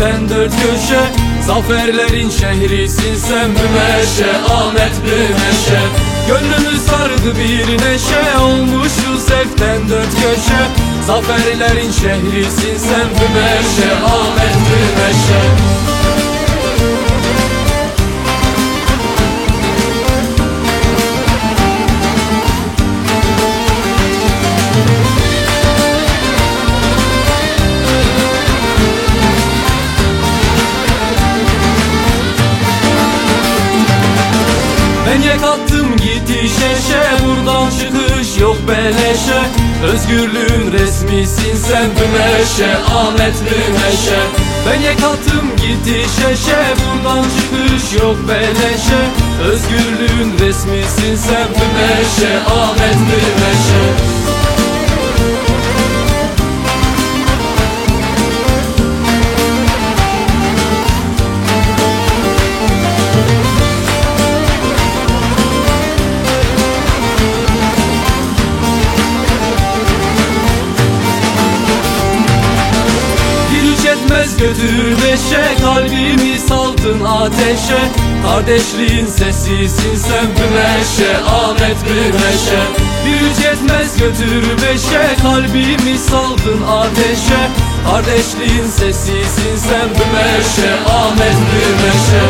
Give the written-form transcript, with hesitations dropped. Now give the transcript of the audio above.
Zevkten dört köşe, zaferlerin şehrisin sen Bümeşe, Ahmet Bümeşe. Gönlümü sardı bir neşe, olmuşuz zevkten dört köşe, zaferlerin şehrisin sen Bümeşe, Ahmet Bümeşe. Ben yek attım gitti şeşe, buradan çıkış yok beleşe. Özgürlüğün resmisin sen Bümeşe, Ahmet Bümeşe. Ben yek attım gitti şeşe, buradan çıkış yok beleşe. Özgürlüğün resmisin sen Bümeşe, Ahmet Bümeşe. Götür beşe, kalbimi saldın ateşe. Kardeşliğin sesisin sen Bümeşe, Ahmet Bümeşe. Güç yetmez götür beşe, kalbimi saldın ateşe. Kardeşliğin sesisin sen Bümeşe, Ahmet Bümeşe.